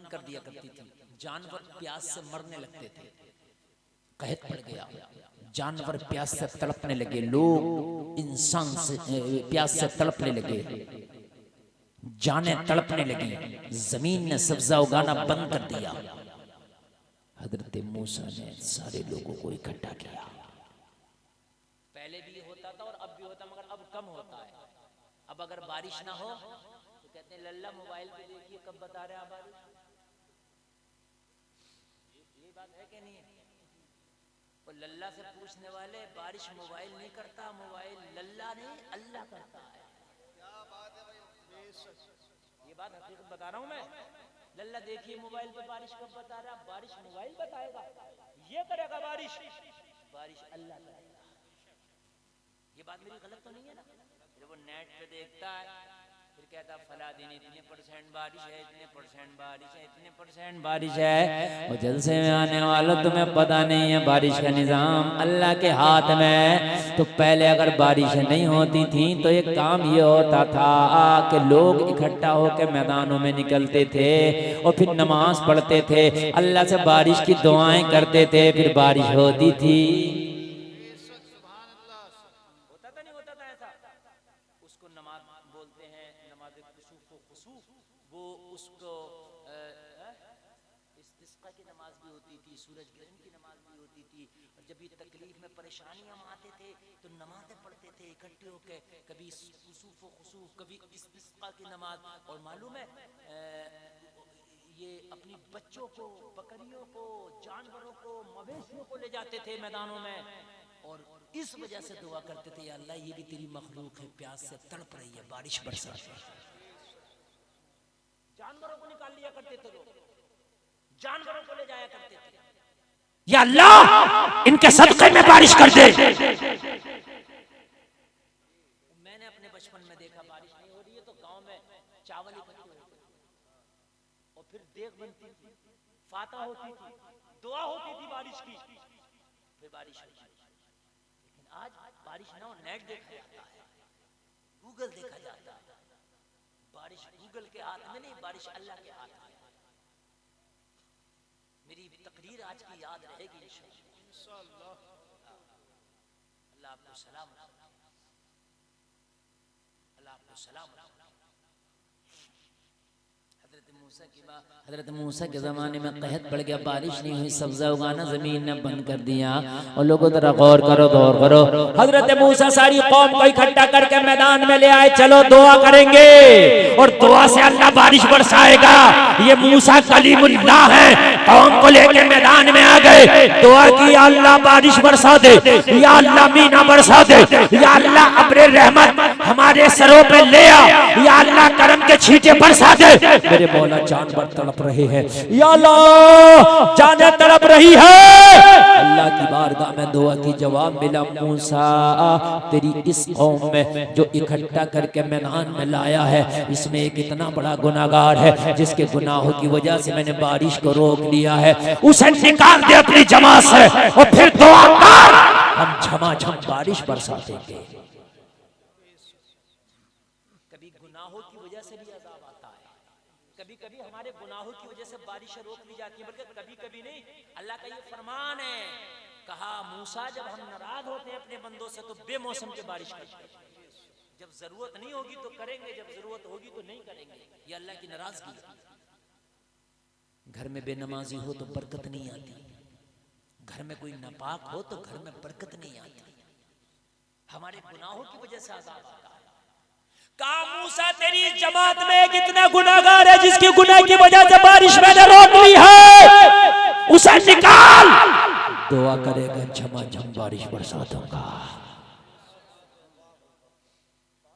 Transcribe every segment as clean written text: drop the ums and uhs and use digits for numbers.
कर दिया करती थी। जानवर प्यास से मरने लगते थे, कहत पड़ गया, जानवर प्यास से तड़पने लगे, लोग इंसान से प्यास से तड़पने लगे, जाने तड़पने लगी, जमीन ने सब्जा उगाना बंद कर दिया। हजरत मूसा ने सारे लोगों को इकट्ठा किया। पहले भी होता था और अब भी होता, मगर अब कम होता है। अब अगर बारिश ना हो तो कहते हैं लल्ला मोबाइल पे देखिए कब बता रहे हैं बारिश। ये बात है कि नहीं है? और लल्ला से पूछने वाले, बारिश मोबाइल नहीं करता, मोबाइल लल्ला नहीं अल्लाह करता है। क्या बात है भाई, ये बात हकीकत बता रहा हूं मैं। लल्ला देखिए मोबाइल पे बारिश कब बता रहा, बारिश मोबाइल बताएगा, ये करेगा बारिश, बारिश अल्लाह करेगा। ये बात मेरी गलत तो नहीं है ना? जब वो नेट पे देखता है फिर कहता फला दिन इतने % बारिश है, इतने % बारिश है, इतने % बारिश है। और जलसे में आने वालों तुम्हें पता नहीं है बारिश का निजाम अल्लाह के हाथ में। तो पहले अगर बारिश नहीं होती थी तो एक काम ये होता था कि लोग इकट्ठा होकर मैदानों में निकलते थे और फिर नमाज पढ़ते थे, अल्लाह से बारिश की दुआएं करते थे, फिर बारिश होती थी। परेशानियां आते थे तो नमाज़ें पढ़ते थे इकट्ठे होकर, कभी कुसूफ व खुसूफ, कभी इस्तिस्का की नमाज। और मालूम है ये अपनी बच्चों को, बकरियों को, जानवरों को, मवेशियों को ले जाते थे मैदानों में और इस वजह से दुआ करते थे, या अल्लाह ये भी तेरी मखलूक है, प्यास से तड़प रही है, बारिश बरसा दे। जानवरों को निकाल लिया करते थे लोग, जानवरों को ले जाया करते थे, या अल्लाह इनके सदक़े में बारिश कर दे। मैंने अपने बचपन में देखा बारिश नहीं हो रही है तो गांव में चावल इकट्ठे होते और फिर देग बनती थी, फाता होती थी, दुआ होती थी बारिश की, फिर बारिश होती थी। लेकिन आज बारिश ना हो, नेट देखा जाता है, गूगल देखा जाता है। बारिश गूगल के हाथ में नहीं, बारिश अल्लाह के हाथ में। मेरी तकरीर आज की याद रहेगी इंशाअल्लाह। अल्लाह आपको सलाम, अल्लाह आपको सलाम। हजरत मूसा के ज़माने में कहत पड़ गया, बारिश नहीं हुई, सब्जा उगाना ज़मीन ने बंद कर दिया। और लोगों तरह गौर करो, गौर करो। हजरत मूसा सारी कौम को इकट्ठा करके मैदान में ले आए, चलो दुआ करेंगे और दुआ से अल्लाह बारिश बरसाएगा। ये मूसा कलीमुल्लाह है, कौम को लेकर मैदान में आ गए, दुआ की, या अल्लाह बारिश बरसा दे, या अल्लाह मीना बरसा दे, या अल्लाह अपने रहमत हमारे सरों पे ले आ, या अल्लाह करम के छींटे बरसा दे। मेरे मौला जानवर तड़प रहे हैं, या अल्लाह जाने तड़प रही है। अल्लाह की बारगाह में दुआ की जवाब मिला, मूसा तेरी इस कौम में जो इकट्ठा करके मैदान में लाया है, इसमें एक इतना बड़ा गुनाहगार है जिसके गुनाहों की वजह से मैंने बारिश को रोक लिया है, उसे निकाल दे अपनी जमात से और फिर दुआ कर, हम झमाझम बारिश बरसा देंगे। कभी गुनाहों की वजह से भी अज़ाब आता है, कभी कभी हमारे गुनाहों की वजह से बारिशें रोक ली जाती है, बल्कि कभी कभी नहीं, अल्लाह का ये फरमान है, कहा मूसा जब हम नाराज होते हैं अपने बंदों से तो बेमौसम की बारिश करते हैं, जब जरूरत नहीं होगी तो करेंगे, जब जरूरत होगी तो नहीं करेंगे। ये अल्लाह की नाराजगी है। घर में बेनमाजी हो तो बरकत नहीं आती, घर में कोई नापाक हो तो घर में बरकत नहीं आती, हमारे गुनाहों की वजह से अज़ाब आता है। कहा मूसा तेरी जमात में कितना गुनाहगार है जिसकी गुनाह की वजह से बारिश मैंने रोक ली है, उसे निकाल। दुआ करेगा झमाझम बारिश बरसा दूंगा।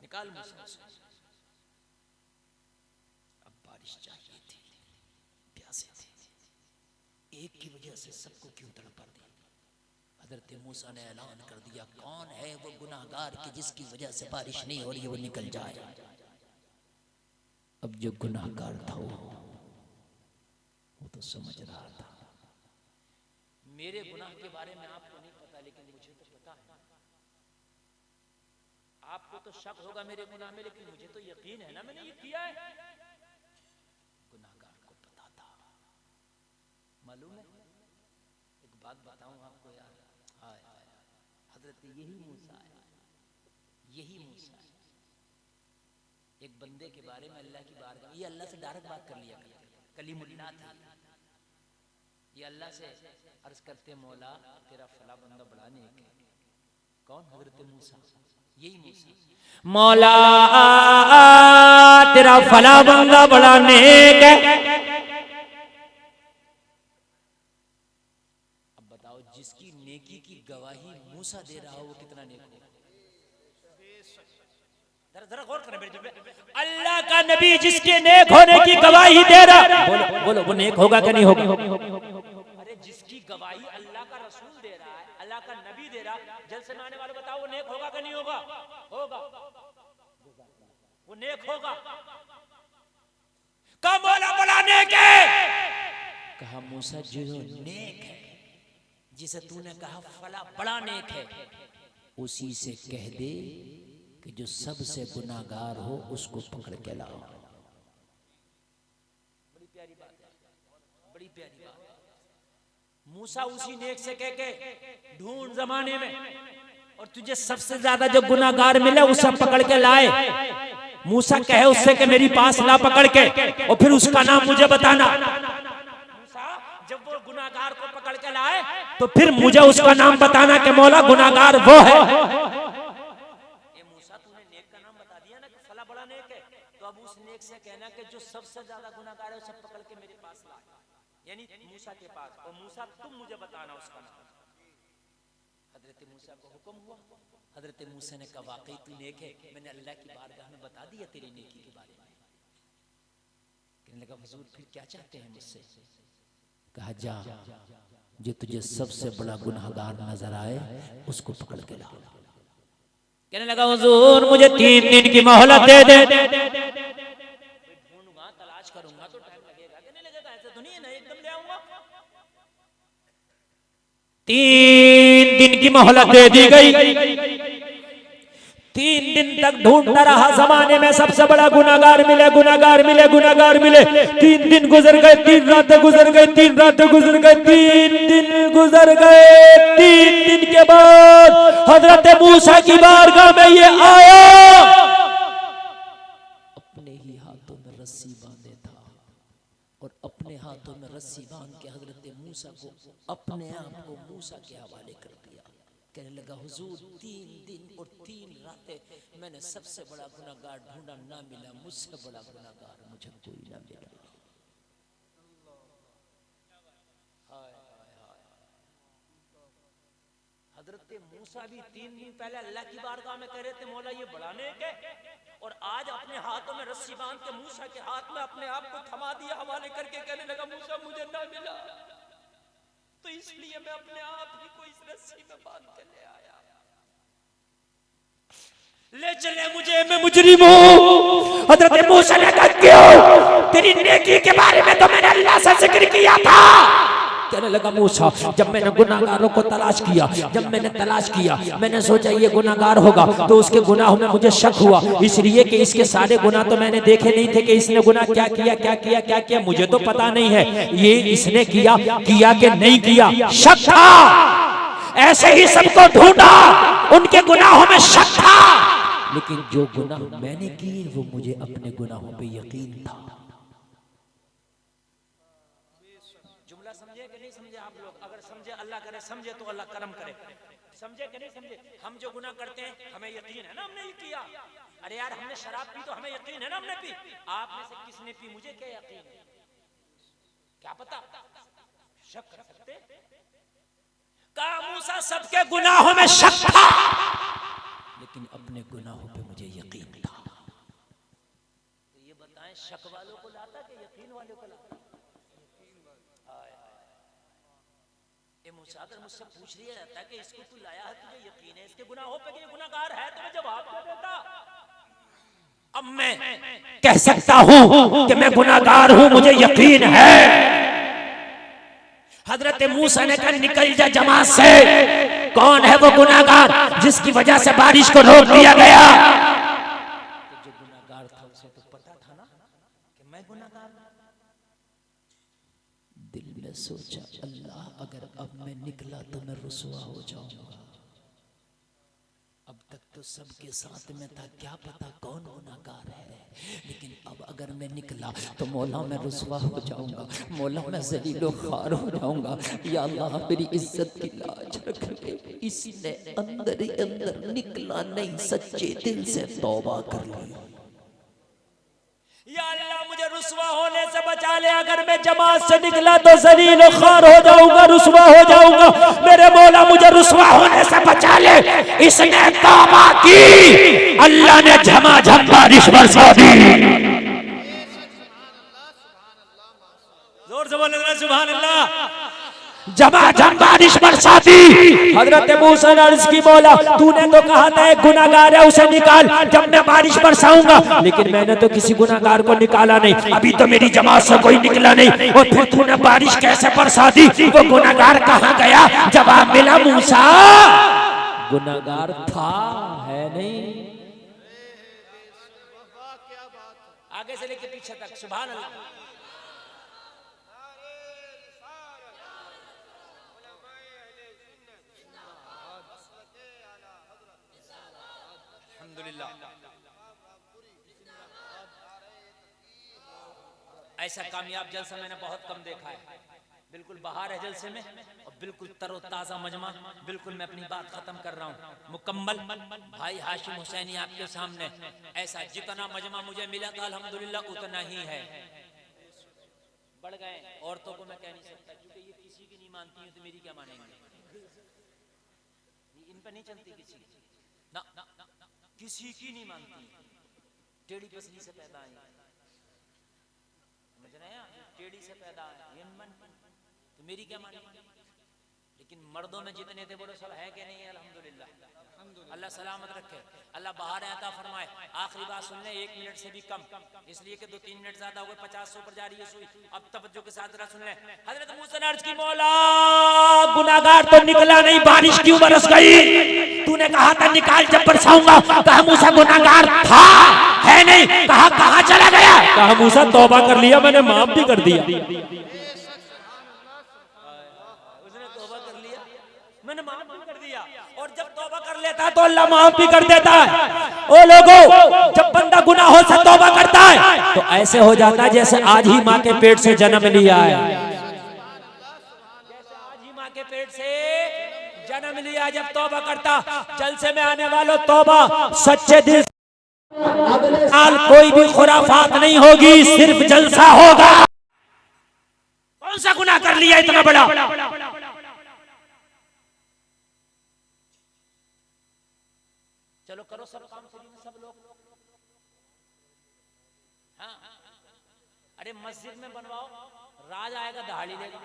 निकाल मूसा। अब बारिश चाहिए थी, प्यासे थे, एक की वजह से सबको क्यों तड़पा दी। हजरत मूसा ने ऐलान कर दिया, कौन है वो गुनाहगार कि जिसकी वजह से बारिश नहीं हो रही है, वो निकल जाए। अब जो गुनाहगार था वो तो समझ रहा था, मेरे गुनाह के बारे में आपको नहीं पता लेकिन मुझे तो पता है। आपको तो शक होगा मेरे गुनाह में, लेकिन मुझे तो यकीन है ना, मैंने ये किया है। गुनाहगार को पता था मालूम है? एक बात बताऊं आपको यार, हाय हाय, हजरत यही मूसा है, यही मूसा है। एक बंदे के बारे में अल्लाह की बारगाह, ये अल्लाह से डायरेक्ट बात कर लिया करते, कलीमुल्लाह था ये। अल्लाह से अर्ज करते, मौला तेरा फला बंदा बड़ा नेक है। कौन? हजरत मूसा, यही मूसा। मौला तेरा फला बंदा बड़ा नेक है। अब बताओ, जिसकी नेकी की गवाही मूसा दे रहा हो वो कितना नेक होगा? जरा गौर करें मेरे पे। अल्लाह का नबी जिसके नेक होने की गवाही दे रहा, बोलो बोलो, वो नेक होगा कि नहीं होगा? अरे जिसकी गवाही अल्लाह का रसूल दे रहा है, अल्लाह का नबी दे रहा, जल से आने वाले बताओ वो नेक होगा कि नहीं होगा? होगा, वो नेक होगा। कब बोला बड़ा नेक है? कहा मूसा जो नेक है, जिसे तूने कहा फला बड़ा नेक है, उसी से कह दे कि जो सबसे गुनाहगार हो उसको पकड़ के लाओ। बड़ी प्यारी बात है, बड़ी प्यारी बात है। मूसा उसी नेक से कह के ढूंढ जमाने में, और तुझे सबसे ज्यादा जो गुनाहगार मिले उसे पकड़ के लाए। मूसा कहे उससे कि मेरी पास ला पकड़ के, और फिर उसका नाम मुझे बताना। मूसा जब वो गुनाहगार को पकड़ के लाए तो फिर मुझे उसका नाम बताना कि मौला गुनाहगार वो है। अब उस नेक से कहना कि जो सबसे ज्यादा गुनाहगार है उसे पकड़ के मेरे पास ला, यानी मूसा के पास, और मूसा तुम मुझे बताना उसका नाम। हजरत मूसा को हुक्म हुआ, हजरत मूसा ने कहा वाकई तू नेक है, मैंने अल्लाह की बारगाह में बता दिया तेरी नेकी के बारे में। कहने लगा हुजूर फिर क्या चाहते हैं मुझसे? कहा जा, जो तुझे सबसे बड़ा गुनाहगार नजर आए उसको पकड़ के ला। कहने लगा हुजूर मुझे 3 दिन की मोहलत दे दे। ढूंढूंगा, तलाश करूंगा तो टाइम लगेगा कि नहीं लगेगा? ऐसे तो नहीं है ना एकदम ले आऊंगा। 3 दिन की मोहलत दे दी गई। 3 दिन तक ढूंढता रहा, जमाने में सबसे बड़ा गुनाहगार मिले, गुनाहगार मिले, गुनाहगार मिले। 3 दिन गुजर गए, 3 रातें गुजर गई, 3 रातें गुजर गई, 3 दिन गुजर गए। 3 दिन के बाद हजरत मूसा की बारगाह में ये आया, अपने ही हाथों में रस्सी बांधे था, और अपने हाथों में रस्सी बांध के हजरत मूसा को अपने आप को मूसा के हवाले कर दिया। कहने लगा हुजूर 3 दिन और 3 रातें मैंने सबसे बड़ा गुनाहगार ढूंढा, ना मिला। मुझसे बड़ा गुनाहगार मुझे कोई ना मिला। हजरत मूसा भी 3 दिन पहले अल्लाह की बारगाह में कह रहे थे मौला ये बड़ा नेक है, और आज अपने हाथों में रस्सी बांध के मूसा के हाथ में अपने आप को थमा दिया, हवाले करके कहने लगा मूसा मुझे ना मिला, तो इसलिए मैं अपने आप ही को इस रस्सी में बांध के ले आया। ले चले मुझे, मैं मुजरिम हूं। हजरत मूसा ने कहा क्यों? तेरी नेकी के बारे में तो मैंने अल्लाह से जिक्र किया था। कहने लगा मूसा जब मैंने गुनाहगारों को तलाश किया, जब मैंने तलाश किया, मैंने सोचा ये गुनाहगार होगा, तो उसके गुनाहों में मुझे शक हुआ, इसलिए कि इसके सारे गुनाह तो मैंने देखे नहीं थे कि इसने गुनाह क्या किया, क्या किया, क्या किया, मुझे तो पता नहीं है ये इसने किया कि नहीं किया, शक था। ऐसे ही सबको ढूंढा, उनके गुनाहों में शक था, लेकिन जो गुनाह मैंने किए वो मुझे अपने गुनाहों पे यकीन था। जुमला समझे कि नहीं समझे आप लोग? अगर समझे अल्लाह करे, समझे तो अल्लाह करम करे। समझे कि नहीं समझे? हम जो गुनाह करते हैं हमें यकीन है ना हमने ये किया। अरे यार हमने शराब पी तो हमें यकीन है ना हमने पी। आप में से किसने पी मुझे क्या यकीन है? क्या पता, शक कर सकते। कहा मूसा सबके गुनाहों में शक था, लेकिन अपने गुनाहों पे मुझे यकीन था। तो ये बताएं शक वालों को लाता कि यकीन वालों को लाता? ये मूसा अगर मुझसे पूछ लिया जाता कि इसको तू लाया है तुझे यकीन है इसके गुनाहों पे कि ये गुनाहगार है, तो मैं जवाब दे देता। अब मैं कह सकता हूं कि मैं गुनाहगार हूं, मुझे यकीन है। हजरत मूसा ने कहा निकल जा जमात से। कौन है वो गुनाहगार जिसकी वजह से बारिश को रोक दिया गया? तो जो गुनाहगार था उसे तो पता था ना कि मैं गुनाहगार हूं। दिल में सोचा, अल्लाह अगर अब मैं निकला तो मैं रुसवा हो जाऊंगा। अब तक तो सबके साथ में था, क्या पता कौन गुनाहगार है, लेकिन अब अगर मैं निकला तो मौला मैं रुसवा हो जाऊंगा, मौला मैं ज़लील ख़ार हो जाऊंगा। या अल्लाह मेरी इज्जत की लाज रख ले। इसने अंदर ही अंदर निकला नहीं, सच्चे दिल से तौबा कर ली। या अल्लाह मुझे रुसवा होने से बचा ले, अगर मैं जमात से निकला तो ज़लील ख़ार हो जाऊंगा, रुसवा हो जाऊंगा। मेरे मौला मुझे रुसवा होने से बचा ले। इसने तौबा की, अल्लाह ने झमाझम बारिश बरसा दी। जोर से बोले सुभान अल्लाह। झमाझम बारिश बरसाती। हजरत मूसा ने अर्ज की, मौला तूने तो कहा था एक गुनाहगार है उसे निकाल जब मैं बारिश बरसाऊंगा, लेकिन मैंने तो किसी गुनाहगार को निकाला नहीं, अभी तो मेरी जमात से कोई निकला नहीं, और फिर तूने बारिश कैसे बरसा दी? वो गुनाहगार कहाँ गया? जवाब मिला, मूसा गुनाहगार था, है नहीं। आगे से लेके पीछे तक सुभान अल्लाह। ऐसा कामयाब जलसा मैंने बहुत कम देखा है। बिल्कुल बाहर है जलसे में और बिल्कुल तरोताजा मजमा। बिल्कुल मैं अपनी बात खत्म कर रहा हूँ मुकम्मल। भाई हाशिम हुसैनी आपके सामने, ऐसा जितना मजमा मुझे मिला था अल्हम्दुलिल्लाह उतना ही है। बढ़ गए, औरतों को मैं कह नहीं सकता क्योंकि ये किसी की नहीं मानती है, तो मेरी क्या मानेंगे? इन पर नहीं चलती किसी ना, किसी की नहीं मानती। टेढ़ी पसली से पैदा है, टेढ़ी से पैदा है, तो मेरी क्या मानी? लेकिन मर्दों में जितने थे बोलो सब है कि नहीं? अल्हम्दुलिल्लाह। अल्लाह सलामत रखे, अल्लाह बाहर आता फरमाए। आखिरी बात सुन ले, 1 मिनट से भी कम, इसलिए कि 2-3 मिनट ज्यादा हो गए, 50 पर जा रही है सुई। अब तवज्जो के साथ जरा सुन ले। हजरत मूसा ने अर्ज की, मौला गुनाहगार तो निकला नहीं, बारिश क्यों बरस गई? तूने कहा था निकाल जब बरसाऊंगा, कहा मूसा गुनाहगार था, है नहीं, कहा कहां चला गया? कहा मूसा तौबा कर लिया, मैंने माफ भी कर दिया। उसने तौबा कर लिया, मैंने माफ भी कर दिया। और जब तौबा कर लेता तो अल्लाह माफ भी कर देता है। ओ लोगों, जब बंदा गुनाहों से तौबा करता है तो ऐसे हो जाता है जैसे आज ही माँ के पेट से जन्म लिया है। जैसे आज ही माँ के पेट से जन्म लिया, जब तौबा करता। जलसे में आने वालों, तौबा सच्चे दिल, अगले साल कोई भी खुराफात नहीं होगी, सिर्फ जलसा होगा। कौन सा गुनाह कर लिया इतना बड़ा? चलो करो सब काम फ्री में सब लोग। हाँ, अरे मस्जिद में बनवाओ, राज आएगा दहाड़ी लेगा।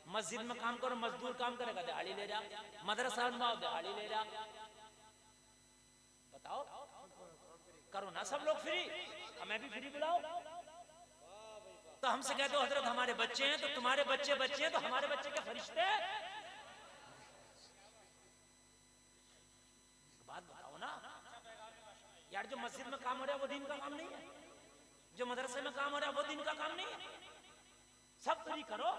मस्जिद में काम करो, मजदूर काम करेगा, दहाड़ी ले जा। मदरसा बनवाओ, दहाड़ी ले जा। बताओ, करो ना सब लोग फ्री, हमें भी फ्री बुलाओ। तो हमसे कहते हो हजरत हमारे बच्चे हैं, तो तुम्हारे बच्चे बच्चे हैं, तो हमारे बच्चे के फरिश्ते हैं। बात बताओ ना यार, जो मस्जिद में काम हो रहा है वो दिन का काम नहीं है, जो मदरसे में काम हो रहा है वो दिन का काम नहीं है। सब फ्री करो।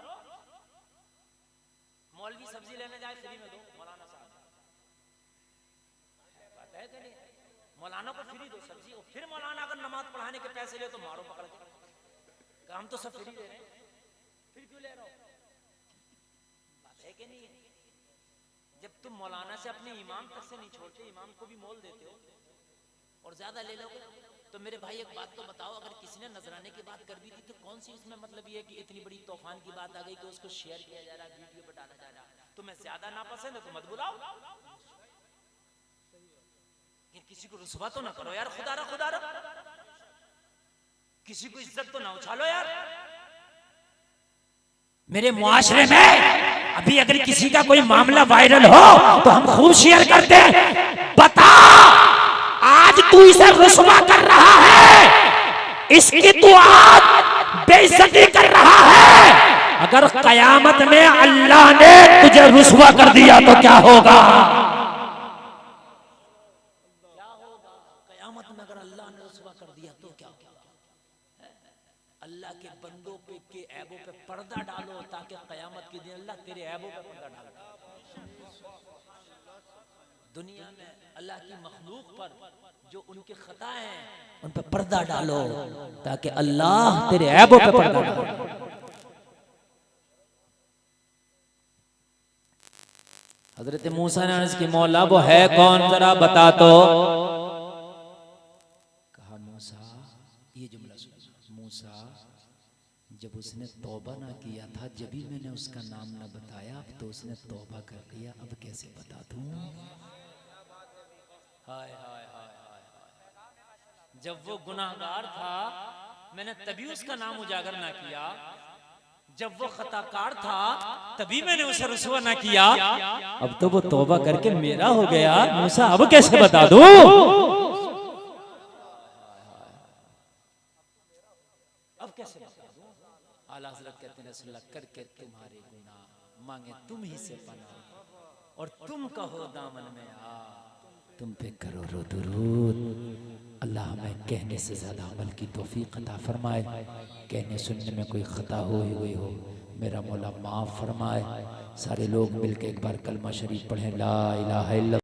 मौलवी सब्जी लेने जाए फ्री में दो, मौलाना साहब बात है कि नहीं? मौलाना को फ्री दो सब्जी, और फिर मौलाना अगर नमाज पढ़ाने के पैसे ले तो मारो पकड़ के। हम तो सब फ्री दे रहे हैं, फिर क्यों ले रहे हो? बात है कि नहीं है? जब तुम मौलाना से अपने इमाम तक से नहीं छोड़ते, इमाम को भी मोल देते हो और ज्यादा ले लोगे, तो मेरे भाई एक बात तो बताओ, अगर किसी ने नजराने की बात कर दी थी तो कौन सी इसमें मतलब ये कि इतनी बड़ी तूफान की बात आ गई कि उसको शेयर किया जा रहा है, वीडियो पर डाला जा रहा है? तुम्हें ज्यादा नापसंद है तो मत बुलाओ, किसी को रुसवा तो ना करो यार। खुदा रहा किसी को इज्जत तो ना उछालो यार। मेरे मुआशरे में अभी अगर किसी का कोई मामला वायरल हो तो हम खूब शेयर करते हैं। बता, आज तू इसे रुसवा कर रहा है, इसकी तू आज बेइज्जती कर रहा है। अगर कयामत में अल्लाह ने तुझे रुसवा कर दिया तो क्या होगा? अल्लाह के बंदों पे के ऐबों पे पर्दा डालो ताकि कयामत के दिन अल्लाह तेरे ऐबों पे पर्दा डाले। दुनिया में अल्लाह की मखलूक पर जो उनके खता हैं उन पे पर्दा डालो ताकि अल्लाह तेरे ऐबों पे पर्दा डाले। हजरत मूसा ने अर्ज की मौला वो है कौन जरा बता तो। कहा मूसा, ये जुमला सुनो, मूसा जब उसने तौबा ना किया था जब भी मैंने उसका नाम ना बताया, अब तो उसने तौबा कर लिया, अब कैसे बता दूं। हाय हाय हाय हाय, जब वो गुनाहगार था मैंने तभी उसका नाम उजागर ना किया, जब वो खताकार था तभी मैंने उसे रुसवा ना किया, अब तो वो तौबा करके मेरा हो गया, मूसा अब कैसे बता दूं। अब कैसे बता दूं। आला हज़रत कहते हैं रसूलुल्लाह करके तुम्हारे गुनाह मांगे तुम ही से पनाह और तुम कहो दामन में आ, तुम पे करोड़ों दुरूद। अल्लाह हमें कहने से ज्यादा अमल की तौफीक अता फरमाए। कहने सुनने में कोई खता हुई हो मेरा मौला माफ फरमाए। सारे लोग मिलकर एक बार कलमा शरीफ पढ़ें, ला इलाहा इल्लल्लाह।